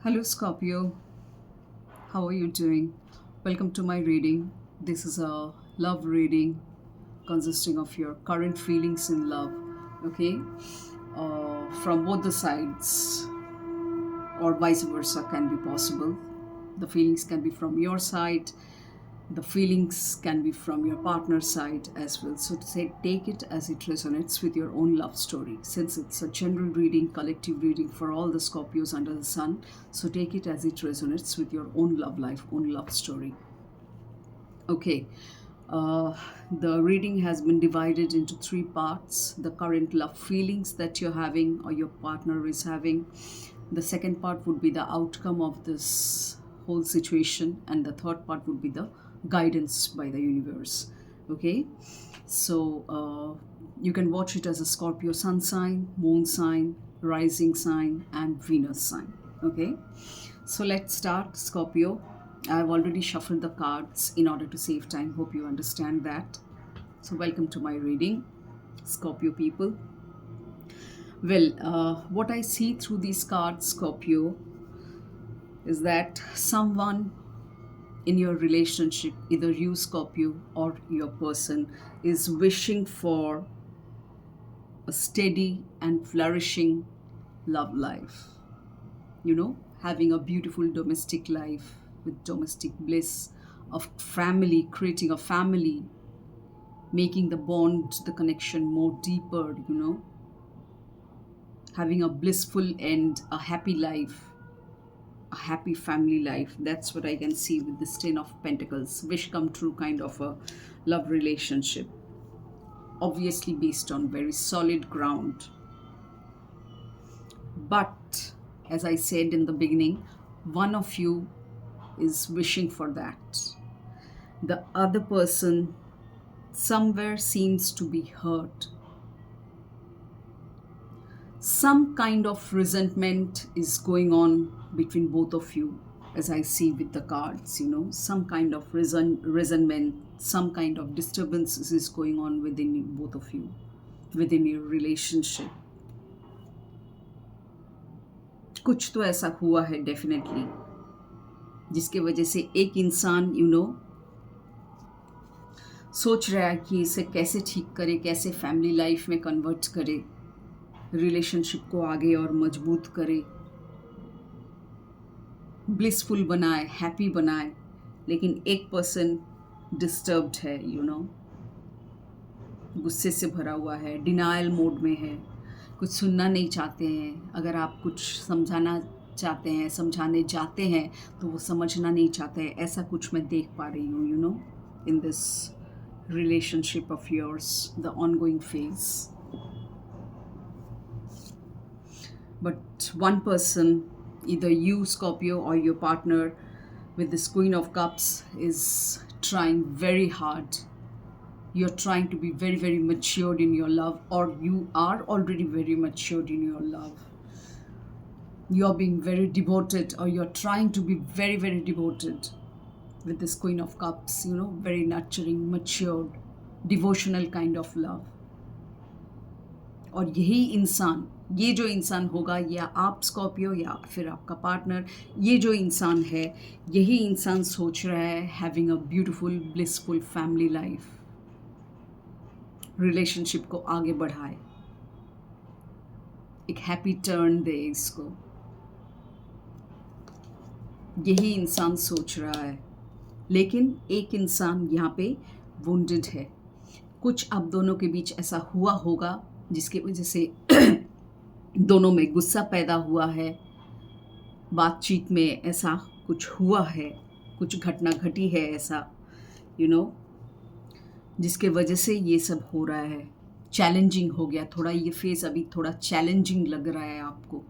Hello, Scorpio. How are you doing? Welcome to my reading. This is a love reading consisting of your current feelings in love, okay? From both the sides, or vice versa, can be possible. The feelings can be from your side, the feelings can be from your partner's side as well. So to say, take it as it resonates with your own love story. Since it's a general reading, collective reading for all the Scorpios under the sun, so take it as it resonates with your own love life, own love story. Okay. Uh, the reading has been divided into three parts: the current love feelings that you're having or your partner is having. The second part would be the outcome of this whole situation, and the third part would be the guidance by the universe. Okay, so you can watch it as a Scorpio sun sign, moon sign, rising sign, and Venus sign. Okay, so let's start, Scorpio. I've already shuffled the cards in order to save time. Hope you understand that. So, welcome to my reading, Scorpio people. Well, what I see through these cards, Scorpio, is that someone in your relationship, either you, Scorpio, or your person, is wishing for a steady and flourishing love life. Having a beautiful domestic life with domestic bliss, of family, creating a family, making the bond, the connection more deeper, having a blissful end, a happy life, a happy family life. That's what I can see with this Ten of Pentacles. Wish come true kind of a love relationship. Obviously based on very solid ground. But as I said in the beginning, one of you is wishing for that. The other person somewhere seems to be hurt. Some kind of resentment is going on between both of you, as I see with the cards. Some kind of resentment, some kind of disturbances is going on within both of you, within your relationship. कुछ तो ऐसा हुआ है definitely, जिसके वजह से एक इंसान सोच रहा है कि इसे कैसे ठीक करे, कैसे फैमिली लाइफ में कन्वर्ट करे, रिलेशनशिप को आगे और मजबूत करे, ब्लिसफुल बनाए, हैप्पी बनाए. लेकिन एक पर्सन डिस्टर्ब्ड है, गुस्से से भरा हुआ है, डिनायल मोड में है, कुछ सुनना नहीं चाहते हैं. अगर आप कुछ समझाना चाहते हैं, समझाने जाते हैं, तो वो समझना नहीं चाहते हैं. ऐसा कुछ मैं देख पा रही हूँ, in this relationship of yours, the ongoing phase. But one person, either you, Scorpio, or your partner with this Queen of Cups, is trying very hard. You're trying to be very, very matured in your love, or you are already very matured in your love. You're being very devoted, or you're trying to be very, very devoted with this Queen of Cups, very nurturing, matured, devotional kind of love. और यही इंसान, ये जो इंसान होगा, या आप Scorpio या फिर आपका पार्टनर, ये जो इंसान है, यही इंसान सोच रहा है having a beautiful blissful family life, relationship को आगे बढ़ाए, एक हैप्पी टर्न दे इसको. यही इंसान सोच रहा है. लेकिन एक इंसान यहाँ पे वुंडेड है. कुछ आप दोनों के बीच ऐसा हुआ होगा जिसकी वजह से दोनों में गुस्सा पैदा हुआ है, बातचीत में ऐसा कुछ हुआ है, कुछ घटना घटी है ऐसा, जिसके वजह से ये सब हो रहा है. चैलेंजिंग हो गया थोड़ा, ये फेस अभी थोड़ा चैलेंजिंग लग रहा है आपको.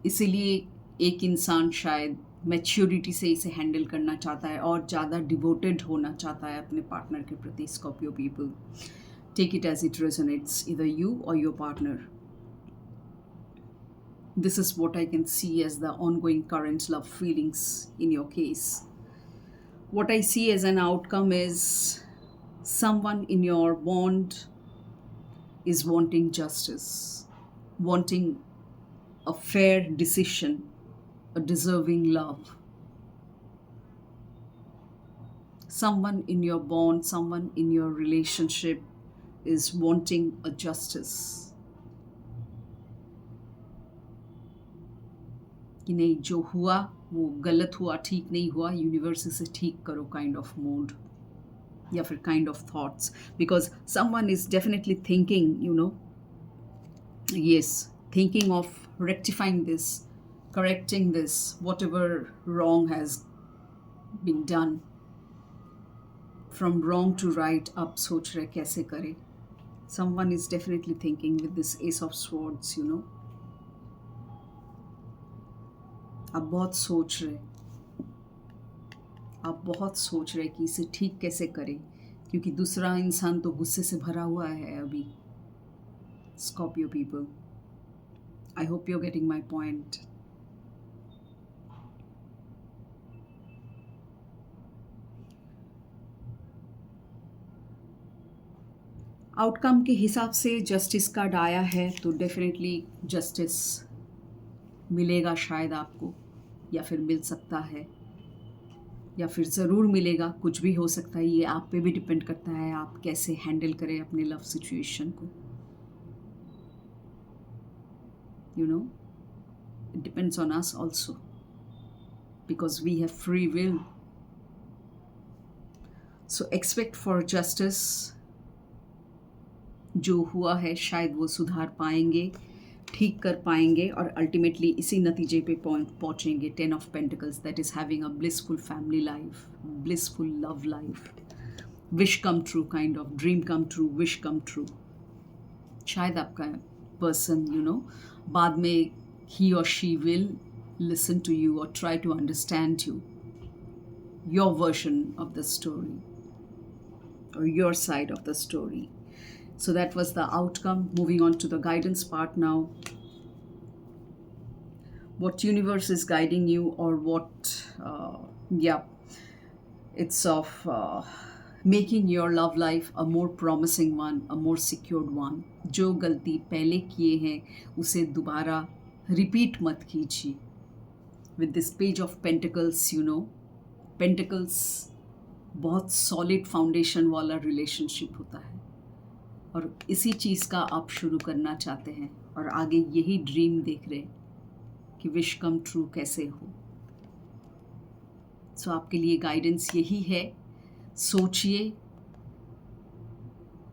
इसीलिए एक इंसान शायद मैच्योरिटी से इसे हैंडल करना चाहता है और ज़्यादा डिवोटेड होना चाहता है अपने पार्टनर के प्रति. Scorpio people, take it as it resonates, either you और your partner. This is what I can see as the ongoing current love feelings in your case. What I see as an outcome is someone in your bond is wanting justice, wanting a fair decision, a deserving love. Someone in your bond, someone in your relationship is wanting a justice. कि नहीं, जो हुआ वो गलत हुआ, ठीक नहीं हुआ, यूनिवर्स इसे ठीक करो काइंड ऑफ मूड या फिर kind of thoughts. Because someone is definitely thinking, you know, yes, thinking of rectifying this, correcting this, whatever wrong has been done. From wrong to right, अब सोच रहे कैसे करें. Someone is definitely thinking with this Ace of Swords, you know. आप बहुत सोच रहे, आप बहुत सोच रहे कि इसे ठीक कैसे करें, क्योंकि दूसरा इंसान तो गुस्से से भरा हुआ है अभी. Scorpio people, I hope you're getting my point. Outcome के हिसाब से जस्टिस कार्ड आया है, तो डेफिनेटली जस्टिस मिलेगा शायद आपको, या फिर मिल सकता है, या फिर ज़रूर मिलेगा. कुछ भी हो सकता है, ये आप पे भी डिपेंड करता है आप कैसे हैंडल करें अपने लव सिचुएशन को. You know, it depends on us also, because we have free will. So expect for justice. जो हुआ है शायद वो सुधार पाएंगे, ठीक कर पाएंगे, और अल्टीमेटली इसी नतीजे पे पहुंचेंगे. 10 of Pentacles, that is having a blissful family life, blissful love life, wish come true kind of, dream come true, wish come true. शायद आपका पर्सन, यू नो, बाद में he or she will listen to you or try to understand you, your version of the story or your side of the story. So that was the outcome. Moving on to the guidance part now. What universe is guiding you, or what, it's of making your love life a more promising one, a more secured one. जो गलती पहले किए हैं उसे दोबारा repeat मत कीजिए. With this Page of Pentacles, you know, Pentacles बहुत सॉलिड फाउंडेशन वाला रिलेशनशिप होता है, और इसी चीज़ का आप शुरू करना चाहते हैं, और आगे यही ड्रीम देख रहे हैं कि विश कम ट्रू कैसे हो. सो आपके लिए गाइडेंस यही है. सोचिए,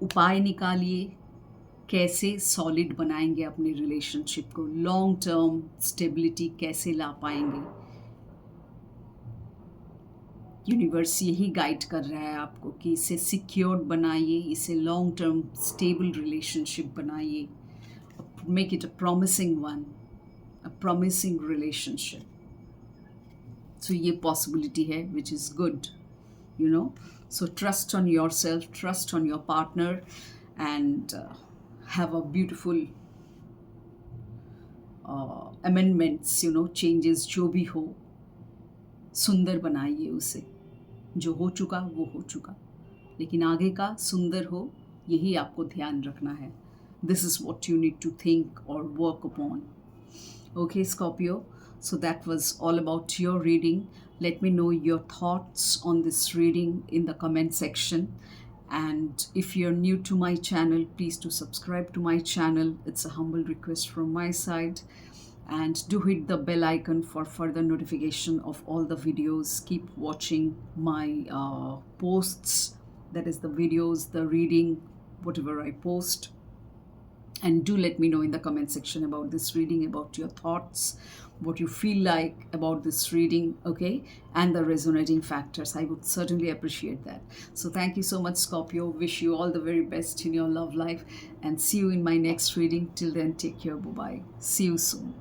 उपाय निकालिए, कैसे सॉलिड बनाएंगे अपने रिलेशनशिप को, लॉन्ग टर्म स्टेबिलिटी कैसे ला पाएंगे. यूनिवर्स यही गाइड कर रहा है आपको कि इसे सिक्योर्ड बनाइए, इसे लॉन्ग टर्म स्टेबल रिलेशनशिप बनाइए, make it a promising one, a promising relationship. So ये पॉसिबिलिटी है, which is good, you know. So trust on yourself, trust on your partner, and have a beautiful amendments, you know, changes. जो भी हो सुंदर बनाइए उसे. जो हो चुका वो हो चुका, लेकिन आगे का सुंदर हो, यही आपको ध्यान रखना है. This is what you need to think or work upon. Okay, Scorpio. So that was all about your reading. Let me know your thoughts on this reading in the comment section. And if you're new to my channel, please do subscribe to my channel. It's a humble request from my side. And do hit the bell icon for further notification of all the videos. Keep watching my posts. That is the videos, the reading, whatever I post. And do let me know in the comment section about this reading, about your thoughts, what you feel like about this reading, okay, and the resonating factors. I would certainly appreciate that. So thank you so much, Scorpio. Wish you all the very best in your love life, and see you in my next reading. Till then, take care. Bye bye. See you soon.